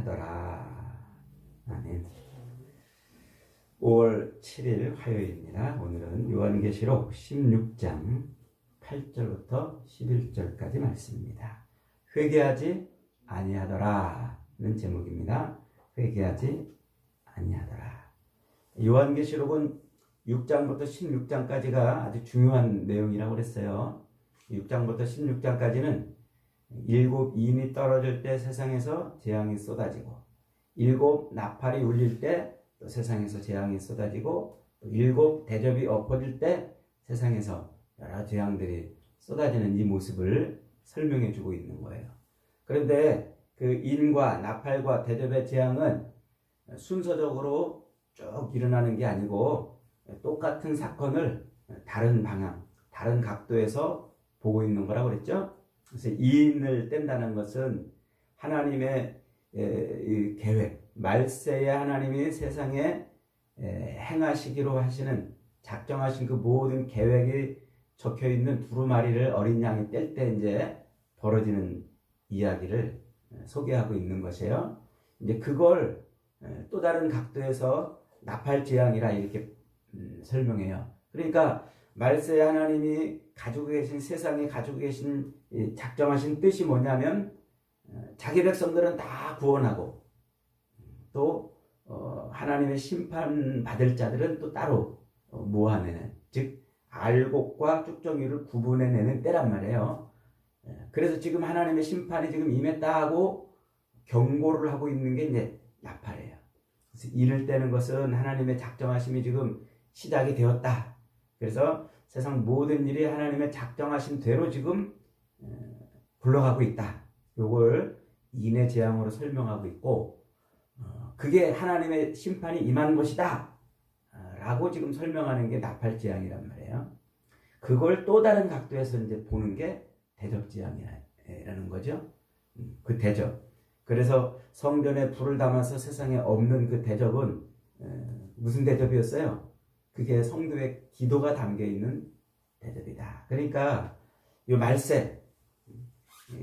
아니하더라. 아멘. 5월 7일 화요일입니다. 오늘은 요한계시록 16장 8절부터 11절까지 말씀입니다. 회개하지 아니하더라는 제목입니다. 회개하지 아니하더라. 요한계시록은 6장부터 16장까지가 아주 중요한 내용이라고 그랬어요. 6장부터 16장까지는 7 인이 떨어질 때 세상에서 재앙이 쏟아지고 7 나팔이 울릴 때 또 세상에서 재앙이 쏟아지고 또 7 대접이 엎어질 때 세상에서 여러 재앙들이 쏟아지는 이 모습을 설명해 주고 있는 거예요. 그런데 그 인과 나팔과 대접의 재앙은 순서적으로 쭉 일어나는 게 아니고 똑같은 사건을 다른 방향, 다른 각도에서 보고 있는 거라고 그랬죠. 그래서 인을 뗀다는 것은 하나님의 이 계획, 말세에 하나님이 세상에 행하시기로 하시는 작정하신 그 모든 계획이 적혀 있는 두루마리를 어린 양이 뗄 때 이제 벌어지는 이야기를 소개하고 있는 것이에요. 이제 그걸 또 다른 각도에서 나팔 재앙이라 이렇게 설명해요. 그러니까 말세에 하나님이 가지고 계신, 세상에 가지고 계신 작정하신 뜻이 뭐냐면 자기 백성들은 다 구원하고 또 하나님의 심판받을 자들은 또 따로 모아내는, 즉 알곡과 쭉정이를 구분해내는 때란 말이에요. 그래서 지금 하나님의 심판이 지금 임했다 하고 경고를 하고 있는 게 이제 나팔이에요. 그래서 이를 떼는 것은 하나님의 작정하심이 지금 시작이 되었다. 그래서 세상 모든 일이 하나님의 작정하신 대로 지금 굴러가고 있다. 요걸 인의 재앙으로 설명하고 있고, 그게 하나님의 심판이 임한 것이다 라고 지금 설명하는 게 나팔 재앙이란 말이에요. 그걸 또 다른 각도에서 이제 보는 게 대접 재앙이라는 거죠. 그 대접. 그래서 성전에 불을 담아서 세상에 없는 그 대접은 무슨 대접이었어요? 그게 성도의 기도가 담겨 있는 대접이다. 그러니까 이 말세,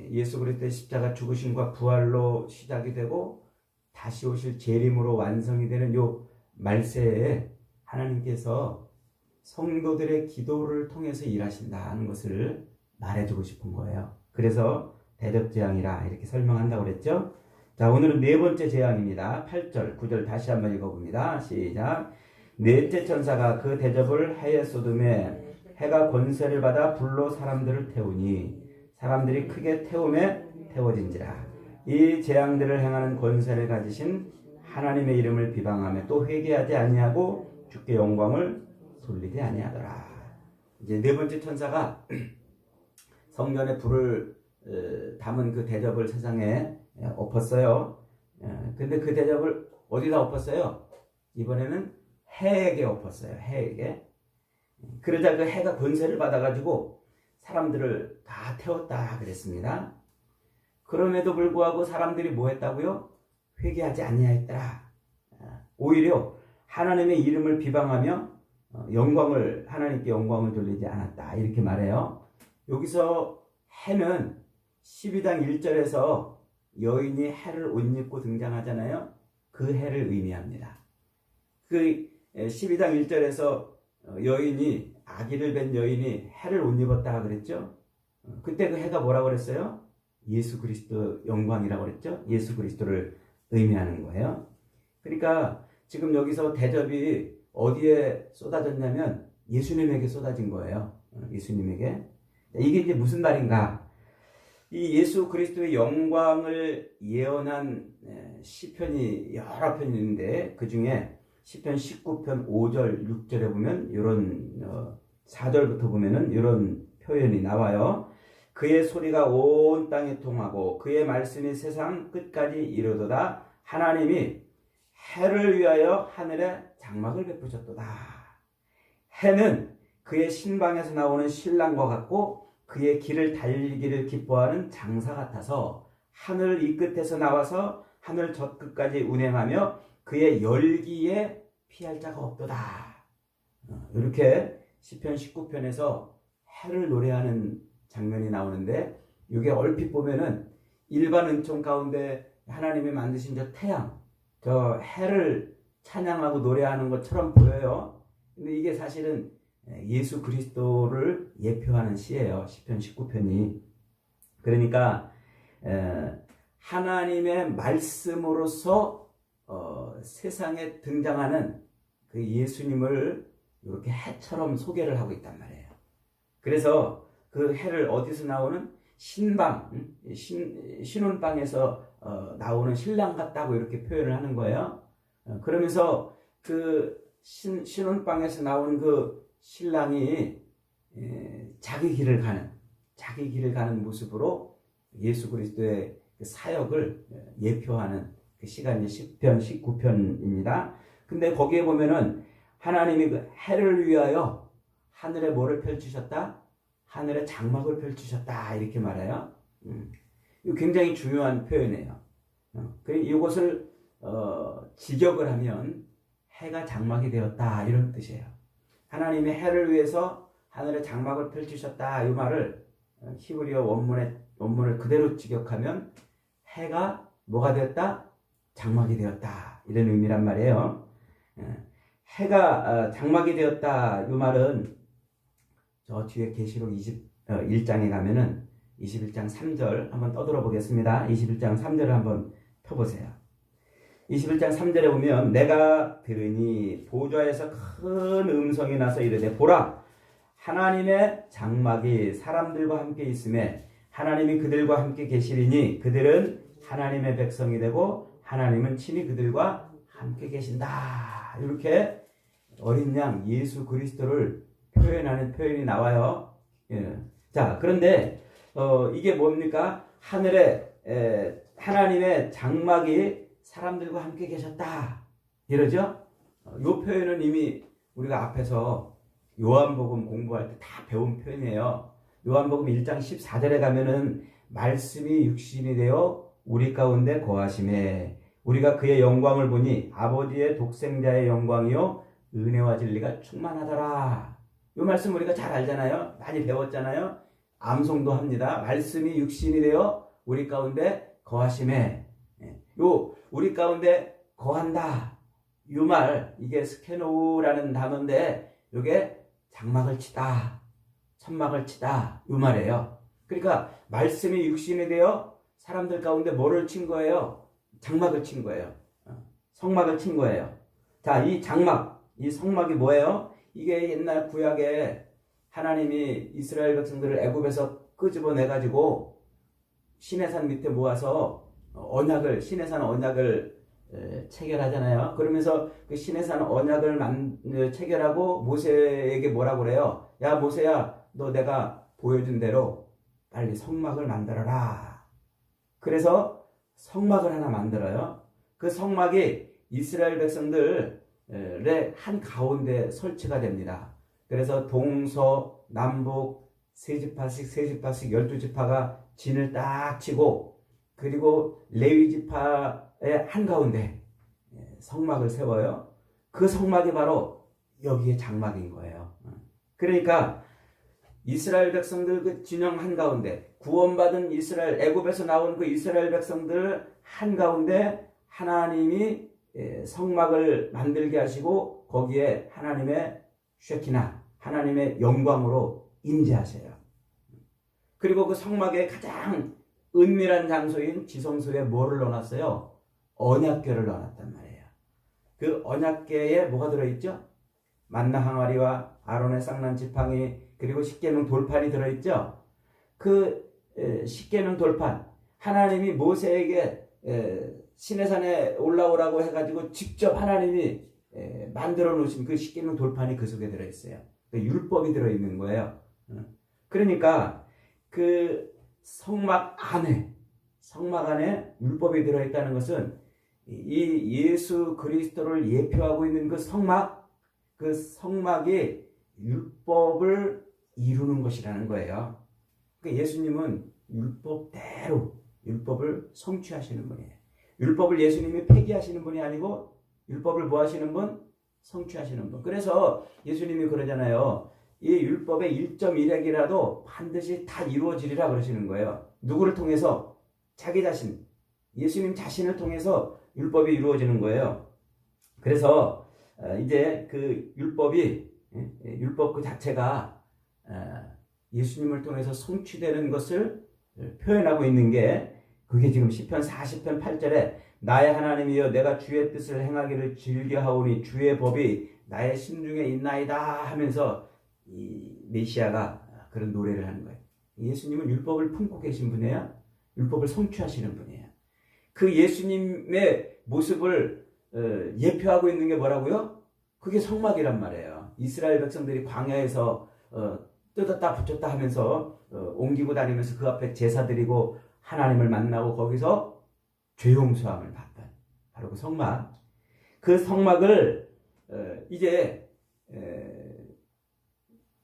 예수 그리스도의 십자가 죽으심과 부활로 시작이 되고 다시 오실 재림으로 완성이 되는 요 말세에 하나님께서 성도들의 기도를 통해서 일하신다는 것을 말해주고 싶은 거예요. 그래서 대접 재앙이라 이렇게 설명한다고 그랬죠. 자, 오늘은 네 번째 재앙입니다. 8절, 9절 다시 한번 읽어봅니다. 시작. 넷째 천사가 그 대접을 해에 쏟음에 해가 권세를 받아 불로 사람들을 태우니 사람들이 크게 태움에 태워진지라. 이 재앙들을 행하는 권세를 가지신 하나님의 이름을 비방하며 또 회개하지 아니하고 주께 영광을 돌리지 아니하더라. 이제 네 번째 천사가 성전에 불을 담은 그 대접을 세상에 엎었어요. 근데 그 대접을 어디다 엎었어요? 이번에는 해에게 엎었어요. 해에게. 그러자 그 해가 권세를 받아가지고 사람들을 다 태웠다 그랬습니다. 그럼에도 불구하고 사람들이 뭐 했다고요? 회개하지 아니하였더라. 오히려 하나님의 이름을 비방하며 하나님께 영광을 돌리지 않았다. 이렇게 말해요. 여기서 해는 12장 1절에서 여인이 해를 옷 입고 등장하잖아요. 그 해를 의미합니다. 그 12장 1절에서 여인이, 아기를 뵌 여인이 해를 옷 입었다 그랬죠. 그때 그 해가 뭐라고 그랬어요? 예수 그리스도 영광이라고 그랬죠. 예수 그리스도를 의미하는 거예요. 그러니까 지금 여기서 대접이 어디에 쏟아졌냐면 예수님에게 쏟아진 거예요. 예수님에게. 이게 이제 무슨 말인가? 이 예수 그리스도의 영광을 예언한 시편이 여러 편이 있는데 그 중에 시편 19편 5절 6절에 보면 이런 4절부터 보면은 이런 표현이 나와요. 그의 소리가 온 땅에 통하고 그의 말씀이 세상 끝까지 이르도다. 하나님이 해를 위하여 하늘에 장막을 베푸셨도다. 해는 그의 신방에서 나오는 신랑과 같고 그의 길을 달리기를 기뻐하는 장사 같아서 하늘 이 끝에서 나와서 하늘 저 끝까지 운행하며 그의 열기에 피할 자가 없도다. 이렇게 시편 19편에서 해를 노래하는 장면이 나오는데 이게 얼핏 보면은 일반 은총 가운데 하나님이 만드신 저 태양, 저 해를 찬양하고 노래하는 것처럼 보여요. 근데 이게 사실은 예수 그리스도를 예표하는 시예요. 시편 19편이. 그러니까 하나님의 말씀으로서 세상에 등장하는 그 예수님을 이렇게 해처럼 소개를 하고 있단 말이에요. 그래서 그 해를 어디서 나오는 신방, 신혼방에서 나오는 신랑 같다고 이렇게 표현을 하는 거예요. 그러면서 그 신혼방에서 나온 그 신랑이 자기 길을 가는 모습으로 예수 그리스도의 그 사역을 예표하는 그 시간이 시편 19편입니다. 근데 거기에 보면은 하나님이 그 해를 위하여 하늘에 뭐를 펼치셨다? 하늘에 장막을 펼치셨다. 이렇게 말해요. 이거 굉장히 중요한 표현이에요. 이것을 직역을 하면 해가 장막이 되었다. 이런 뜻이에요. 하나님이 해를 위해서 하늘에 장막을 펼치셨다. 이 말을 히브리어 원문을 그대로 직역하면 해가 뭐가 되었다? 장막이 되었다. 이런 의미란 말이에요. 해가 장막이 되었다. 이 말은 저 뒤에 계시록 21장에 가면은 21장 3절 한번 떠들어 보겠습니다. 21장 3절을 한번 펴보세요. 21장 3절에 보면 내가 들으니 보좌에서 큰 음성이 나서 이르되 보라 하나님의 장막이 사람들과 함께 있음에 하나님이 그들과 함께 계시리니 그들은 하나님의 백성이 되고 하나님은 친히 그들과 함께 계신다. 이렇게 어린 양 예수 그리스도를 표현하는 표현이 나와요. 자, 그런데 이게 뭡니까? 하늘에 하나님의 장막이 사람들과 함께 계셨다. 이러죠? 이 표현은 이미 우리가 앞에서 요한복음 공부할 때 다 배운 표현이에요. 요한복음 1장 14절에 가면은 말씀이 육신이 되어 우리 가운데 거하심에 우리가 그의 영광을 보니 아버지의 독생자의 영광이요 은혜와 진리가 충만하더라. 이 말씀 우리가 잘 알잖아요. 많이 배웠잖아요. 암송도 합니다. 말씀이 육신이 되어 우리 가운데 거하심에 요 우리 가운데 거한다. 이 말 이게 스케노우라는 단어인데 이게 장막을 치다. 천막을 치다. 이 말이에요. 그러니까 말씀이 육신이 되어 사람들 가운데 뭐를 친 거예요? 장막을 친 거예요. 성막을 친 거예요. 자, 이 장막, 이 성막이 뭐예요? 이게 옛날 구약에 하나님이 이스라엘 백성들을 애굽에서 끄집어내가지고 시내산 밑에 모아서 시내산 언약을 체결하잖아요. 그러면서 그 시내산 언약을 체결하고 모세에게 뭐라고 그래요? 야, 모세야, 너 내가 보여준 대로 빨리 성막을 만들어라. 그래서 성막을 하나 만들어요. 그 성막이 이스라엘 백성들의 한 가운데 설치가 됩니다. 그래서 동서 남북 세 지파씩 12지파가 진을 딱 치고 그리고 레위 지파의 한가운데 성막을 세워요. 그 성막이 바로 여기에 장막인 거예요. 그러니까 이스라엘 백성들 그 진영 한가운데 구원받은 이스라엘 애굽에서 나온 그 이스라엘 백성들 한가운데 하나님이 성막을 만들게 하시고 거기에 하나님의 쉐키나 하나님의 영광으로 임재하셔요. 그리고 그 성막의 가장 은밀한 장소인 지성소에 뭐를 넣어놨어요? 언약궤를 넣어놨단 말이에요. 그 언약궤에 뭐가 들어있죠? 만나 항아리와 아론의 쌍난 지팡이 그리고 십계명 돌판이 들어있죠. 그 십계명 돌판 하나님이 모세에게 시내산에 올라오라고 해가지고 직접 하나님이 만들어 놓으신 그 십계명 돌판이 그 속에 들어있어요. 그 율법이 들어있는 거예요. 그러니까 그 성막 안에 율법이 들어있다는 것은 이 예수 그리스도를 예표하고 있는 그 성막이 율법을 이루는 것이라는 거예요. 그러니까 예수님은 율법대로 율법을 성취하시는 분이에요. 율법을 예수님이 폐기하시는 분이 아니고 율법을 뭐 하시는 분? 성취하시는 분. 그래서 예수님이 그러잖아요. 이 율법의 1.1핵이라도 반드시 다 이루어지리라 그러시는 거예요. 누구를 통해서? 자기 자신. 예수님 자신을 통해서 율법이 이루어지는 거예요. 그래서 이제 그 율법 그 자체가 예수님을 통해서 성취되는 것을 표현하고 있는 게 그게 지금 시편 40편 8절에 나의 하나님이여 내가 주의 뜻을 행하기를 즐겨하오니 주의 법이 나의 심중에 있나이다 하면서 이 메시아가 그런 노래를 하는 거예요. 예수님은 율법을 품고 계신 분이에요. 율법을 성취하시는 분이에요. 그 예수님의 모습을 예표하고 있는 게 뭐라고요? 그게 성막이란 말이에요. 이스라엘 백성들이 광야에서 뜯었다 붙였다 하면서 옮기고 다니면서 그 앞에 제사 드리고 하나님을 만나고 거기서 죄 용서함을 받던 바로 그 성막. 그 성막을 이제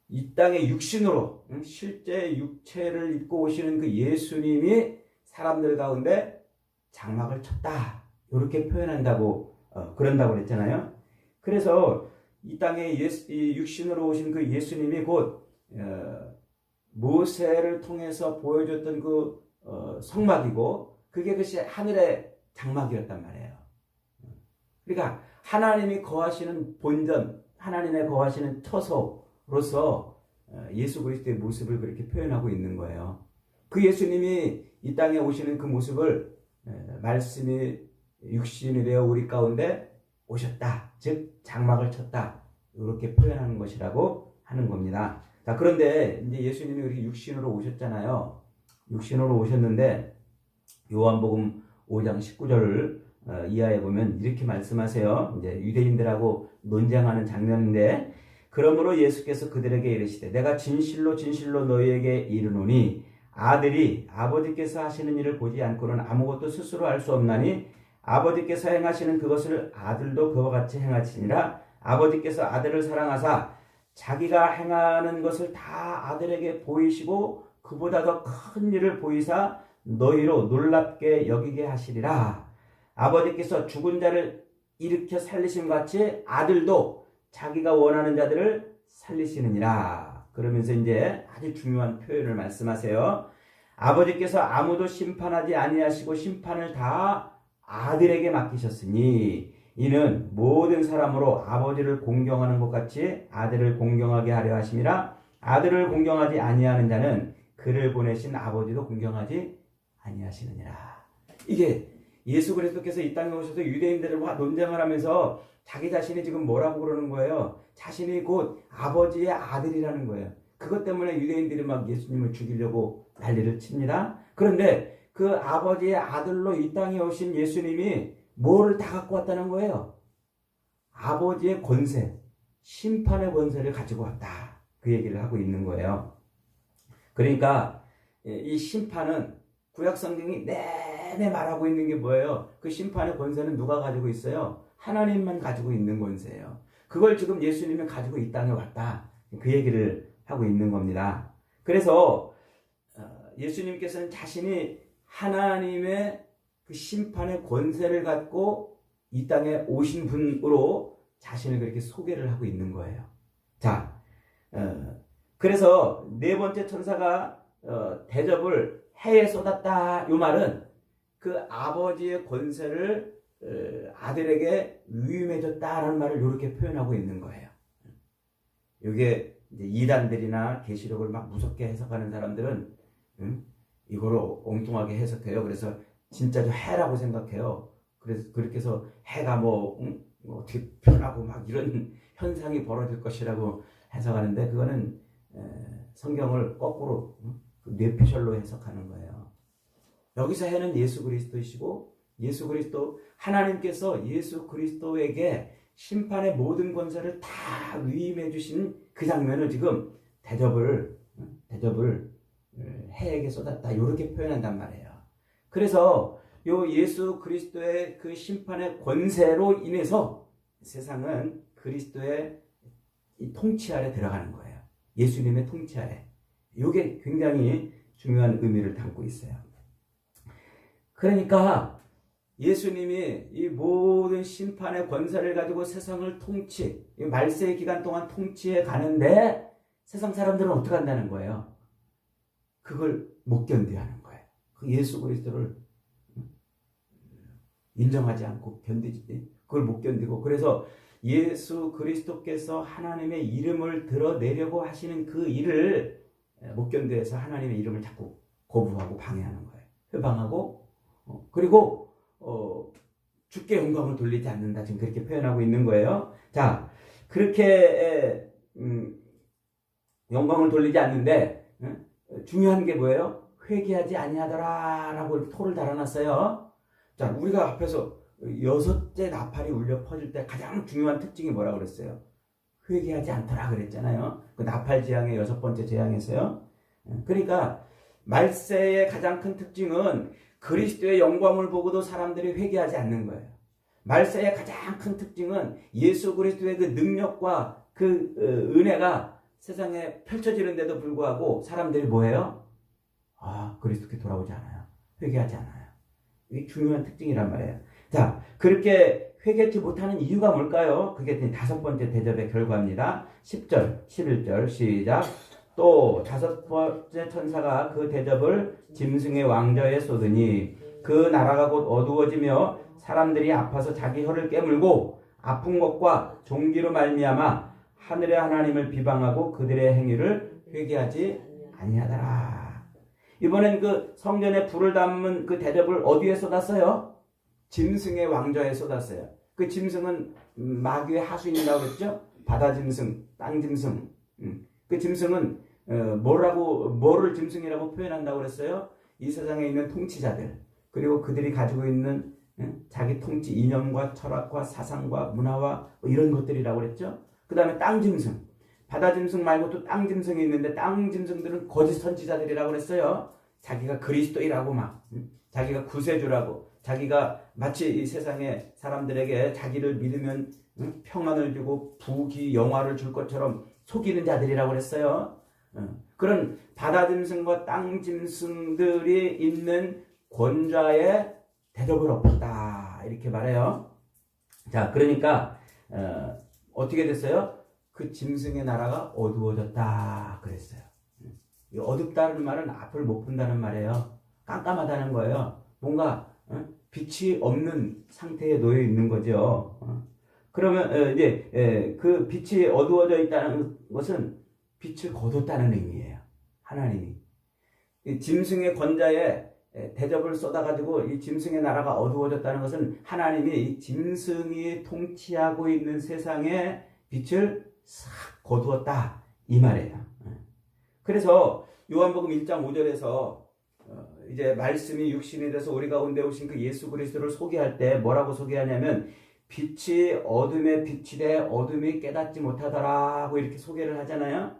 이 땅의 육신으로 실제 육체를 입고 오시는 그 예수님이 사람들 가운데 장막을 쳤다. 이렇게 표현한다고 그런다고 그랬잖아요. 그래서 이 땅에 이 육신으로 오신 그 예수님이 곧 모세를 통해서 보여줬던 그 성막이고 그게 그것이 하늘의 장막이었단 말이에요. 그러니까 하나님이 거하시는 본전, 하나님의 거하시는 처소로서 예수 그리스도의 모습을 그렇게 표현하고 있는 거예요. 그 예수님이 이 땅에 오시는 그 모습을 말씀이 육신이 되어 우리 가운데 오셨다. 즉 장막을 쳤다. 이렇게 표현하는 것이라고 하는 겁니다. 자, 그런데 이제 예수님이 이렇게 육신으로 오셨잖아요. 육신으로 오셨는데 요한복음 5장 19절을 이하에 보면 이렇게 말씀하세요. 이제 유대인들하고 논쟁하는 장면인데 그러므로 예수께서 그들에게 이르시되 내가 진실로 진실로 너희에게 이르노니 아들이 아버지께서 하시는 일을 보지 않고는 아무것도 스스로 할 수 없나니 아버지께서 행하시는 그것을 아들도 그와 같이 행하시니라. 아버지께서 아들을 사랑하사 자기가 행하는 것을 다 아들에게 보이시고 그보다 더 큰 일을 보이사 너희로 놀랍게 여기게 하시리라. 아버지께서 죽은 자를 일으켜 살리심 같이 아들도 자기가 원하는 자들을 살리시느니라. 그러면서 이제 아주 중요한 표현을 말씀하세요. 아버지께서 아무도 심판하지 아니하시고 심판을 다 아들에게 맡기셨으니 이는 모든 사람으로 아버지를 공경하는 것 같이 아들을 공경하게 하려 하심이라. 아들을 공경하지 아니하는 자는 그를 보내신 아버지도 공경하지 아니하시느니라. 이게 예수 그리스도께서 이 땅에 오셔서 유대인들과 논쟁을 하면서 자기 자신이 지금 뭐라고 그러는 거예요? 자신이 곧 아버지의 아들이라는 거예요. 그것 때문에 유대인들이 막 예수님을 죽이려고 난리를 칩니다. 그런데 그 아버지의 아들로 이 땅에 오신 예수님이 뭐를 다 갖고 왔다는 거예요? 아버지의 권세, 심판의 권세를 가지고 왔다. 그 얘기를 하고 있는 거예요. 그러니까 이 심판은 구약 성경이 내내 말하고 있는 게 뭐예요? 그 심판의 권세는 누가 가지고 있어요? 하나님만 가지고 있는 권세예요. 그걸 지금 예수님이 가지고 이 땅에 왔다. 그 얘기를 하고 있는 겁니다. 그래서 예수님께서는 자신이 하나님의 그 심판의 권세를 갖고 이 땅에 오신 분으로 자신을 그렇게 소개를 하고 있는 거예요. 자, 그래서 네 번째 천사가 대접을 해에 쏟았다. 이 말은 그 아버지의 권세를 아들에게 위임해줬다라는 말을 이렇게 표현하고 있는 거예요. 이게 이제 이단들이나 계시록을 막 무섭게 해석하는 사람들은 이거로 엉뚱하게 해석해요. 그래서 진짜로 해라고 생각해요. 그래서 그렇게 해서 해가 어떻게 변하고 막 이런 현상이 벌어질 것이라고 해석하는데 그거는 성경을 거꾸로 뇌피셜로 해석하는 거예요. 여기서 해는 예수 그리스도이시고 예수 그리스도 하나님께서 예수 그리스도에게 심판의 모든 권세를 다 위임해 주신 그 장면을 지금 대접을 해에게 쏟았다 이렇게 표현한단 말이에요. 그래서 요 예수 그리스도의 그 심판의 권세로 인해서 세상은 그리스도의 이 통치 아래 들어가는 거예요. 예수님의 통치 아래. 이게 굉장히 중요한 의미를 담고 있어요. 그러니까 예수님이 이 모든 심판의 권세를 가지고 세상을 이 말세의 기간 동안 통치해 가는데 세상 사람들은 어떻게 한다는 거예요? 그걸 못 견뎌하는 거예요. 그 예수 그리스도를 인정하지 않고 견디지. 그걸 못 견디고. 그래서 예수 그리스도께서 하나님의 이름을 드러내려고 하시는 그 일을 못 견뎌서 하나님의 이름을 자꾸 거부하고 방해하는 거예요. 회방하고 그리고 주께 영광을 돌리지 않는다. 지금 그렇게 표현하고 있는 거예요. 자, 그렇게 영광을 돌리지 않는데 중요한 게 뭐예요? 회개하지 아니하더라라고 토를 달아놨어요. 자, 우리가 앞에서 6째 나팔이 울려 퍼질 때 가장 중요한 특징이 뭐라고 그랬어요? 회개하지 않더라 그랬잖아요. 그 나팔 재앙의 6번째 재앙에서요. 그러니까 말세의 가장 큰 특징은 그리스도의 영광을 보고도 사람들이 회개하지 않는 거예요. 말세의 가장 큰 특징은 예수 그리스도의 그 능력과 그 은혜가 세상에 펼쳐지는데도 불구하고 사람들이 뭐예요? 그리스도께 돌아오지 않아요. 회개하지 않아요. 이게 중요한 특징이란 말이에요. 자, 그렇게 회개치 못하는 이유가 뭘까요? 그게 5번째 대접의 결과입니다. 10절, 11절 시작. 또 5번째 천사가 그 대접을 짐승의 왕좌에 쏟으니 그 나라가 곧 어두워지며 사람들이 아파서 자기 혀를 깨물고 아픈 것과 종기로 말미암아 하늘의 하나님을 비방하고 그들의 행위를 회개하지 아니하더라. 이번엔 그 성전에 불을 담은 그 대접을 어디에 쏟았어요? 짐승의 왕좌에 쏟았어요. 그 짐승은 마귀의 하수인이라고 그랬죠? 바다 짐승, 땅 짐승. 그 짐승은 뭐를 짐승이라고 표현한다고 그랬어요? 이 세상에 있는 통치자들, 그리고 그들이 가지고 있는 자기 통치 이념과 철학과 사상과 문화와 이런 것들이라고 그랬죠? 그 다음에 땅 짐승, 바다 짐승 말고 또 땅 짐승이 있는데 땅 짐승들은 거짓 선지자들이라고 그랬어요. 자기가 그리스도이라고 자기가 구세주라고, 자기가 마치 이 세상의 사람들에게 자기를 믿으면 평안을 주고 부귀 영화를 줄 것처럼 속이는 자들이라고 그랬어요. 그런 바다 짐승과 땅 짐승들이 있는 권좌에 대접을 엎었다 이렇게 말해요. 자, 그러니까 어떻게 됐어요? 그 짐승의 나라가 어두워졌다 그랬어요. 이 어둡다는 말은 앞을 못 본다는 말이에요. 깜깜하다는 거예요. 뭔가 빛이 없는 상태에 놓여 있는 거죠. 그러면 이제 그 빛이 어두워져 있다는 것은 빛을 거뒀다는 의미예요. 하나님이 이 짐승의 권좌에 대접을 쏟아가지고 이 짐승의 나라가 어두워졌다는 것은 하나님이 이 짐승이 통치하고 있는 세상에 빛을 싹 거두었다 이 말이에요. 그래서 요한복음 1장 5절에서 이제 말씀이 육신이 돼서 우리 가운데 오신 그 예수 그리스도를 소개할 때 뭐라고 소개하냐면 빛이 어둠의 빛이 돼 어둠이 깨닫지 못하더라고 이렇게 소개를 하잖아요.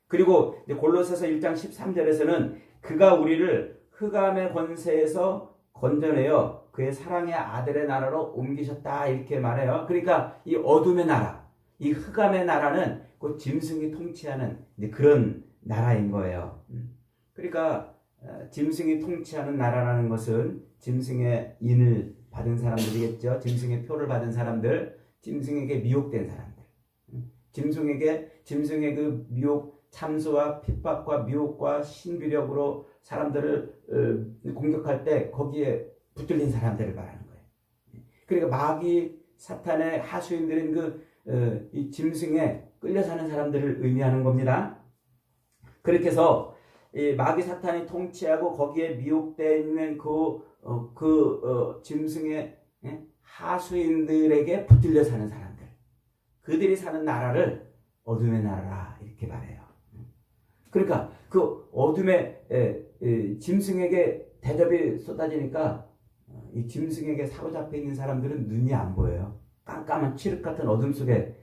그리고 이제 골로새서 1장 13절에서는 그가 우리를 흑암의 권세에서 건져내어 그의 사랑의 아들의 나라로 옮기셨다 이렇게 말해요. 그러니까 이 어둠의 나라, 이 흑암의 나라는 그 짐승이 통치하는 그런 나라인 거예요. 그러니까 짐승이 통치하는 나라라는 것은 짐승의 인을 받은 사람들이겠죠. 짐승의 표를 받은 사람들, 짐승에게 미혹된 사람들, 짐승의 그 미혹, 참소와 핍박과 미혹과 신비력으로 사람들을 공격할 때 거기에 붙들린 사람들을 말하는 거예요. 그러니까 마귀 사탄의 하수인들인 이 짐승에 끌려 사는 사람들을 의미하는 겁니다. 그렇게 해서 이 마귀 사탄이 통치하고 거기에 미혹되어 있는 짐승의 하수인들에게 붙들려 사는 사람들, 그들이 사는 나라를 어둠의 나라라 이렇게 말해요. 그러니까 그 어둠의 짐승에게 대접이 쏟아지니까 이 짐승에게 사로잡혀 있는 사람들은 눈이 안 보여요. 깜깜한 칠흑 같은 어둠 속에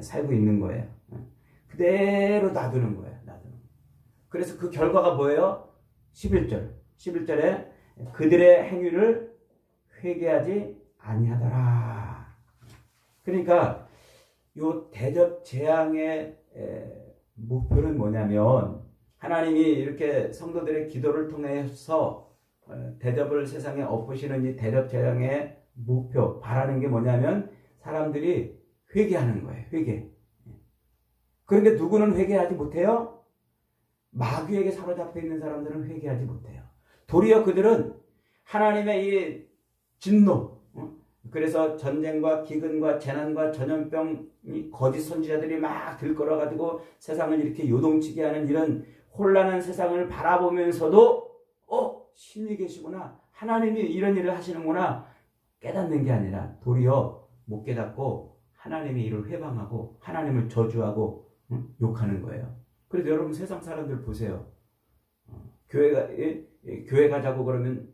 살고 있는 거예요. 그대로 놔두는 거예요. 그래서 그 결과가 뭐예요? 11절에 그들의 행위를 회개하지 아니하더라. 그러니까 요 대접 재앙의 목표는 뭐냐면 하나님이 이렇게 성도들의 기도를 통해서 대접을 세상에 엎으시는 이 대접 재앙의 목표, 바라는 게 뭐냐면 사람들이 회개하는 거예요. 회개. 그런데 누구는 회개하지 못해요? 마귀에게 사로잡혀 있는 사람들은 회개하지 못해요. 도리어 그들은 하나님의 이 진노. 그래서 전쟁과 기근과 재난과 전염병이 거짓 선지자들이 막 들끓어가지고 세상을 이렇게 요동치게 하는 이런 혼란한 세상을 바라보면서도 신이 계시구나. 하나님이 이런 일을 하시는구나. 깨닫는 게 아니라 도리어 못 깨닫고 하나님의 일을 회방하고 하나님을 저주하고 욕하는 거예요. 그래도 여러분 세상 사람들 보세요. 교회 가자고 그러면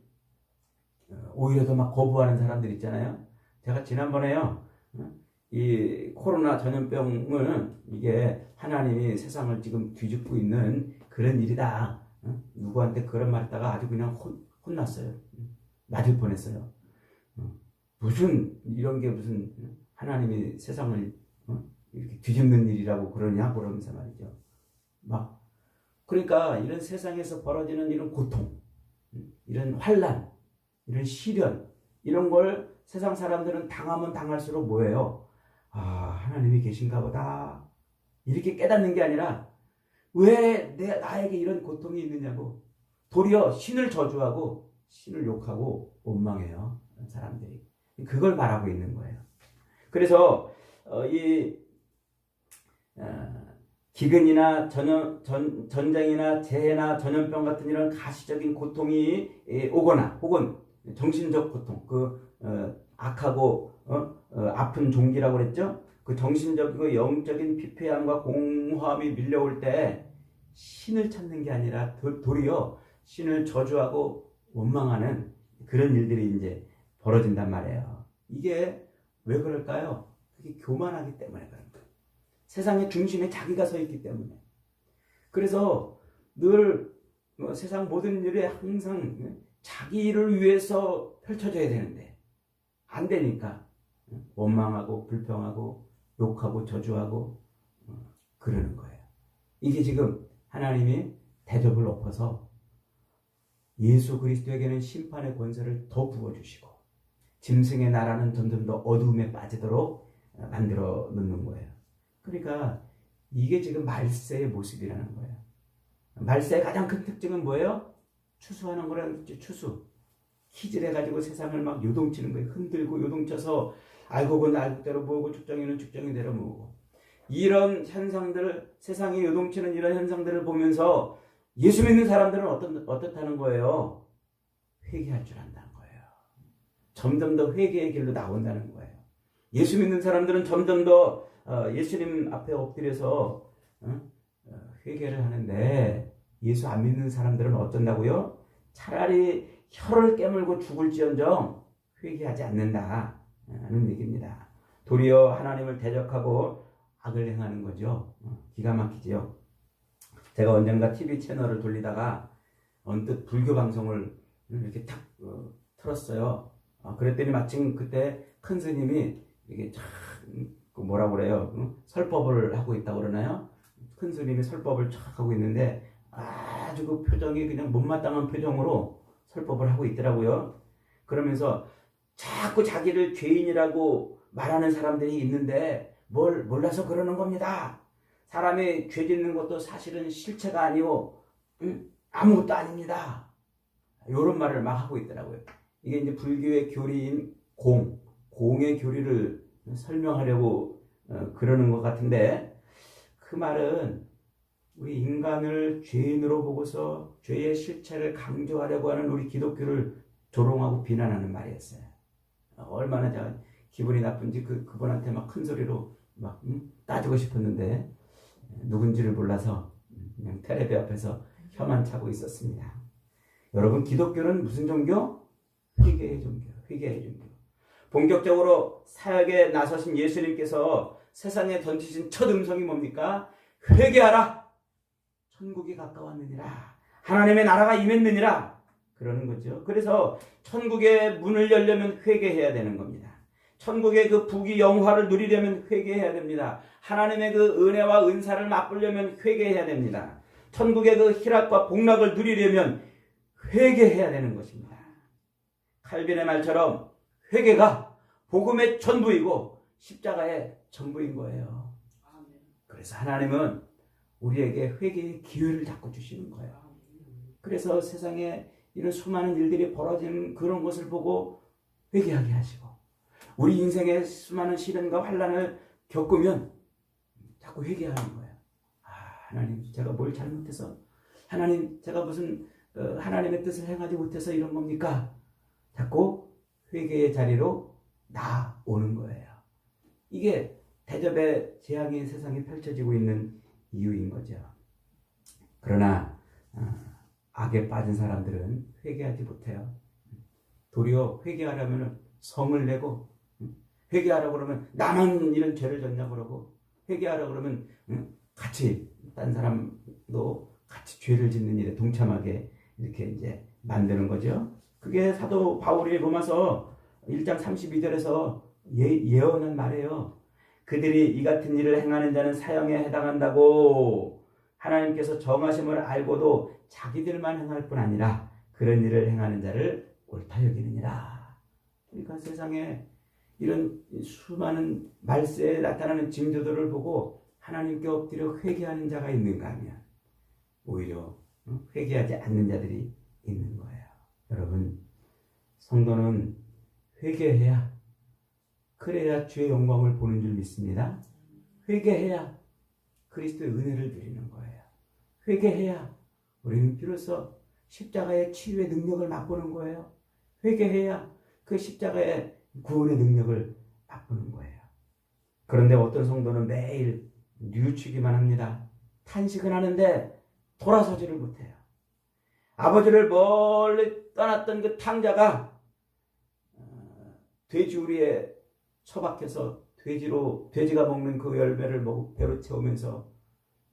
오히려 더 막 거부하는 사람들 있잖아요. 제가 지난번에요. 이 코로나 전염병은 이게 하나님이 세상을 지금 뒤집고 있는 그런 일이다. 누구한테 그런 말 했다가 아주 그냥 혼났어요. 맞을 뻔했어요. 무슨 이런 게 무슨 하나님이 세상을 이렇게 뒤집는 일이라고 그러냐 그러면서 말이죠. 막 그러니까 이런 세상에서 벌어지는 이런 고통, 이런 환난, 이런 시련 이런 걸 세상 사람들은 당하면 당할수록 뭐예요? 하나님이 계신가 보다 이렇게 깨닫는 게 아니라 왜 나에게 이런 고통이 있느냐고 도리어 신을 저주하고 신을 욕하고 원망해요. 사람들이. 그걸 말하고 있는 거예요. 그래서 기근이나 전쟁이나 재해나 전염병 같은 이런 가시적인 고통이 오거나 혹은 정신적 고통, 악하고 아픈 종기라고 그랬죠? 그 정신적이고 영적인 피폐함과 공허함이 밀려올 때 신을 찾는 게 아니라 도리어 신을 저주하고 원망하는 그런 일들이 이제 벌어진단 말이에요. 이게 왜 그럴까요? 그게 교만하기 때문에 그런 거예요. 세상의 중심에 자기가 서 있기 때문에. 그래서 늘 세상 모든 일에 항상 자기를 위해서 펼쳐져야 되는데 안 되니까 원망하고 불평하고 욕하고 저주하고 그러는 거예요. 이게 지금 하나님이 대접을 엎어서 예수 그리스도에게는 심판의 권세를 더 부어주시고 짐승의 나라는 점점 더 어두움에 빠지도록 만들어 놓는 거예요. 그러니까 이게 지금 말세의 모습이라는 거예요. 말세의 가장 큰 특징은 뭐예요? 추수하는 거라는 거죠. 추수. 키질해가지고 세상을 막 요동치는 거예요. 흔들고 요동쳐서 알곡은 알곡대로 모으고 축정이는 축정이대로 모으고 이런 현상들을 세상에 요동치는 이런 현상들을 보면서 예수 믿는 사람들은 어떻다는 거예요? 회개할 줄 안다는 거예요. 점점 더 회개의 길로 나온다는 거예요. 예수 믿는 사람들은 점점 더 예수님 앞에 엎드려서 회개를 하는데 예수 안 믿는 사람들은 어쩐다고요? 차라리 혀를 깨물고 죽을지언정 회개하지 않는다는 얘기입니다. 도리어 하나님을 대적하고 악을 행하는 거죠. 기가 막히죠. 제가 언젠가 TV 채널을 돌리다가 언뜻 불교 방송을 이렇게 탁 틀었어요. 그랬더니 마침 그때 큰 스님이 이게 참 뭐라고 그래요? 설법을 하고 있다고 그러나요? 큰 스님이 설법을 쫙 하고 있는데 아주 그 표정이 그냥 못마땅한 표정으로 설법을 하고 있더라고요. 그러면서 자꾸 자기를 죄인이라고 말하는 사람들이 있는데 뭘 몰라서 그러는 겁니다. 사람이 죄 짓는 것도 사실은 실체가 아니고 아무것도 아닙니다. 이런 말을 막 하고 있더라고요. 이게 이제 불교의 교리인 공의 교리를 설명하려고 그러는 것 같은데 그 말은 우리 인간을 죄인으로 보고서 죄의 실체를 강조하려고 하는 우리 기독교를 조롱하고 비난하는 말이었어요. 얼마나 제가 기분이 나쁜지 그분한테 막 큰 소리로 막 따지고 싶었는데 누군지를 몰라서 그냥 텔레비 앞에서 혀만 차고 있었습니다. 여러분 기독교는 무슨 종교? 회개의 종교. 회개의 종교. 본격적으로 사역에 나서신 예수님께서 세상에 던지신 첫 음성이 뭡니까? 회개하라. 천국이 가까웠느니라. 하나님의 나라가 임했느니라. 그러는 거죠. 그래서 천국의 문을 열려면 회개해야 되는 겁니다. 천국의 그 부귀 영화를 누리려면 회개해야 됩니다. 하나님의 그 은혜와 은사를 맛보려면 회개해야 됩니다. 천국의 그 희락과 복락을 누리려면 회개해야 되는 것입니다. 칼빈의 말처럼 회개가 복음의 전부이고 십자가의 전부인 거예요. 그래서 하나님은 우리에게 회개의 기회를 자꾸 주시는 거예요. 그래서 세상에 이런 수많은 일들이 벌어지는 그런 것을 보고 회개하게 하시고, 우리 인생의 수많은 시련과 환난을 겪으면 자꾸 회개하는 거예요. 하나님, 제가 뭘 잘못해서, 하나님, 제가 무슨 하나님의 뜻을 행하지 못해서 이런 겁니까? 자꾸 회개의 자리로 나오는 거예요. 이게 대접의 재앙의 세상이 펼쳐지고 있는 이유인 거죠. 그러나 악에 빠진 사람들은 회개하지 못해요. 도리어 회개하려면 성을 내고, 회개하라고 그러면 나만 이런 죄를 졌냐고 그러고, 회개하라고 그러면 같이 딴 사람도 같이 죄를 짓는 일에 동참하게 이렇게 이제 만드는 거죠. 그게 사도 바울이 로마서 1장 32절에서 예언한 말이에요. 그들이 이 같은 일을 행하는 자는 사형에 해당한다고 하나님께서 정하심을 알고도 자기들만 행할 뿐 아니라 그런 일을 행하는 자를 옳다 여기느니라. 그러니까 세상에 이런 수많은 말세에 나타나는 징조들을 보고 하나님께 엎드려 회개하는 자가 있는가 하면 오히려 회개하지 않는 자들이 있는 거예요. 여러분, 성도는 회개해야, 그래야 주의 영광을 보는 줄 믿습니다. 회개해야 그리스도의 은혜를 누리는 거예요. 회개해야 우리는 비로소 십자가의 치유의 능력을 맛보는 거예요. 회개해야 그 십자가의 구원의 능력을 맛보는 거예요. 그런데 어떤 성도는 매일 뉘우치기만 합니다. 탄식은 하는데 돌아서지를 못해요. 아버지를 멀리 떠났던 그 탕자가 돼지우리에 처박혀서 돼지가 먹는 그 열매를 배로 채우면서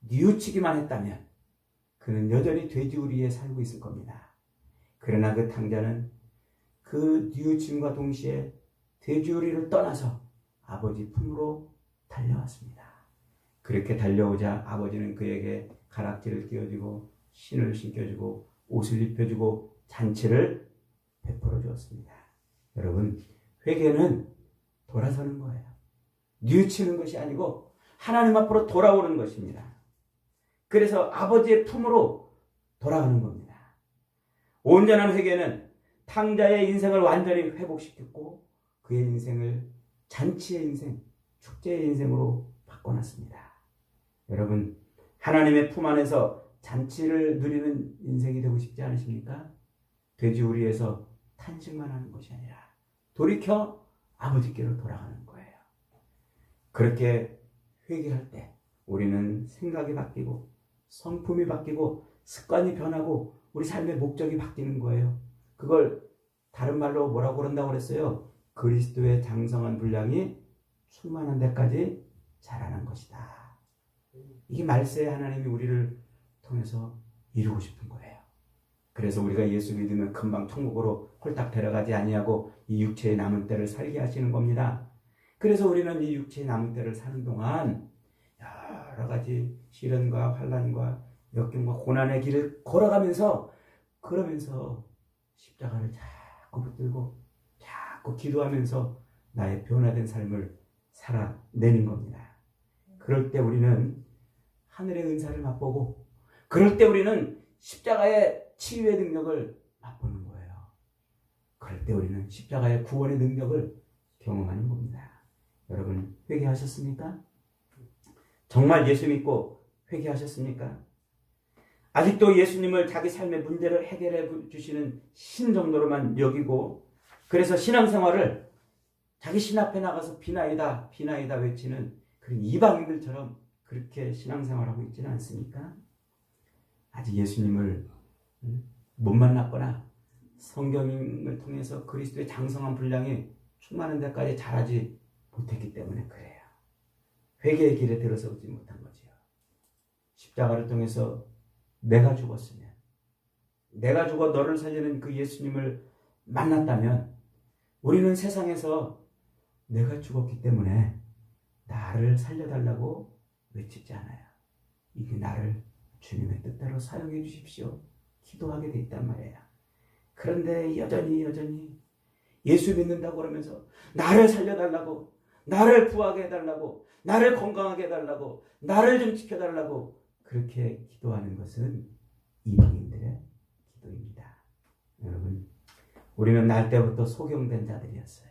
뉘우치기만 했다면 그는 여전히 돼지우리에 살고 있을 겁니다. 그러나 그 탕자는 그 뉘우침과 동시에 돼지우리를 떠나서 아버지 품으로 달려왔습니다. 그렇게 달려오자 아버지는 그에게 가락지를 끼워주고 신을 신겨주고 옷을 입혀주고 잔치를 베풀어 주었습니다. 여러분, 회개는 돌아서는 거예요. 뉘우치는 것이 아니고 하나님 앞으로 돌아오는 것입니다. 그래서 아버지의 품으로 돌아가는 겁니다. 온전한 회개는 탕자의 인생을 완전히 회복시켰고 그의 인생을 잔치의 인생, 축제의 인생으로 바꿔놨습니다. 여러분, 하나님의 품 안에서 잔치를 누리는 인생이 되고 싶지 않으십니까? 돼지우리에서 탄식만 하는 것이 아니라 돌이켜 아버지께로 돌아가는 거예요. 그렇게 회개할 때 우리는 생각이 바뀌고 성품이 바뀌고 습관이 변하고 우리 삶의 목적이 바뀌는 거예요. 그걸 다른 말로 뭐라고 그런다고 그랬어요? 그리스도의 장성한 분량이 충만한 데까지 자라는 것이다. 이게 말세에 하나님이 우리를 통해서 이루고 싶은 거예요. 그래서 우리가 예수 믿으면 금방 천국으로 홀딱 데려가지 아니하고 이 육체의 남은 때를 살게 하시는 겁니다. 그래서 우리는 이 육체의 남은 때를 사는 동안 여러 가지 시련과 환난과 역경과 고난의 길을 걸어가면서 그러면서 십자가를 자꾸 붙들고 자꾸 기도하면서 나의 변화된 삶을 살아내는 겁니다. 그럴 때 우리는 하늘의 은사를 맛보고 그럴 때 우리는 십자가의 치유의 능력을 맛보는 거예요. 그럴 때 우리는 십자가의 구원의 능력을 경험하는 겁니다. 여러분, 회개하셨습니까? 정말 예수 믿고 회개하셨습니까? 아직도 예수님을 자기 삶의 문제를 해결해 주시는 신 정도로만 여기고 그래서 신앙생활을 자기 신 앞에 나가서 비나이다 비나이다 외치는 그런 이방인들처럼 그렇게 신앙생활하고 있지는 않습니까? 아직 예수님을 못 만났거나 성경을 통해서 그리스도의 장성한 분량이 충만한 데까지 자라지 못했기 때문에 그래요. 회개의 길에 들어서지 못한 거지요. 십자가를 통해서 내가 죽었으면, 내가 죽어 너를 살리는 그 예수님을 만났다면 우리는 세상에서 내가 죽었기 때문에 나를 살려달라고 외치지 않아요. 이게 나를 주님의 뜻대로 사용해 주십시오. 기도하게 돼 있단 말이에요. 그런데 여전히 예수 믿는다고 그러면서 나를 살려달라고, 나를 부하게 해달라고, 나를 건강하게 해달라고, 나를 좀 지켜달라고 그렇게 기도하는 것은 이방인들의 기도입니다. 여러분, 우리는 날 때부터 소경된 자들이었어요.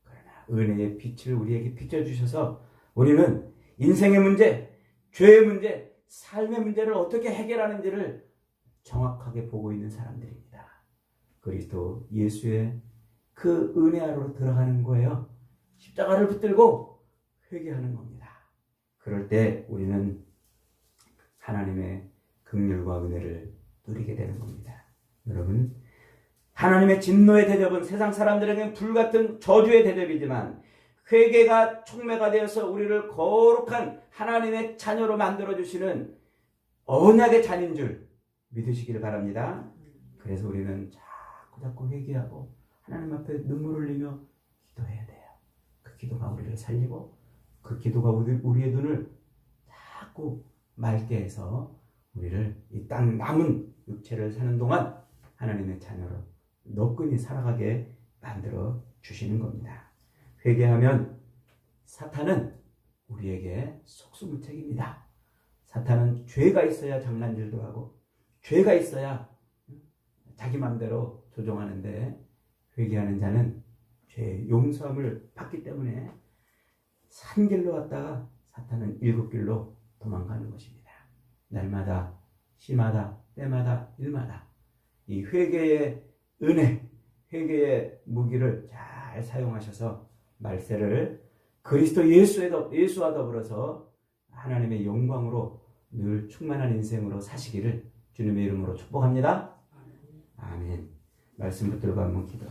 그러나 은혜의 빛을 우리에게 비춰주셔서 우리는 인생의 문제, 죄의 문제, 삶의 문제를 어떻게 해결하는지를 정확하게 보고 있는 사람들입니다. 그리스도 예수의 그 은혜 아래로 들어가는 거예요. 십자가를 붙들고 회개하는 겁니다. 그럴 때 우리는 하나님의 긍휼과 은혜를 누리게 되는 겁니다. 여러분, 하나님의 진노의 대접은 세상 사람들에게는 불같은 저주의 대접이지만 회개가 촉매가 되어서 우리를 거룩한 하나님의 자녀로 만들어주시는 언약의 잔인 줄 믿으시기를 바랍니다. 그래서 우리는 자꾸 회개하고 하나님 앞에 눈물 흘리며 기도해야 돼요. 그 기도가 우리를 살리고 그 기도가 우리의 눈을 자꾸 맑게 해서 우리를 이 땅 남은 육체를 사는 동안 하나님의 자녀로 너끈히 살아가게 만들어 주시는 겁니다. 회개하면 사탄은 우리에게 속수무책입니다. 사탄은 죄가 있어야 장난질도 하고 죄가 있어야 자기 마음대로 조종하는데 회개하는 자는 죄의 용서함을 받기 때문에 산 길로 왔다가 사탄은 7길로 도망가는 것입니다. 날마다 시마다 때마다 일마다 이 회개의 은혜, 회개의 무기를 잘 사용하셔서 말세를 그리스도 예수와 더불어서 하나님의 영광으로 늘 충만한 인생으로 사시기를 주님의 이름으로 축복합니다. 아멘. 말씀 붙들고 한번 기도.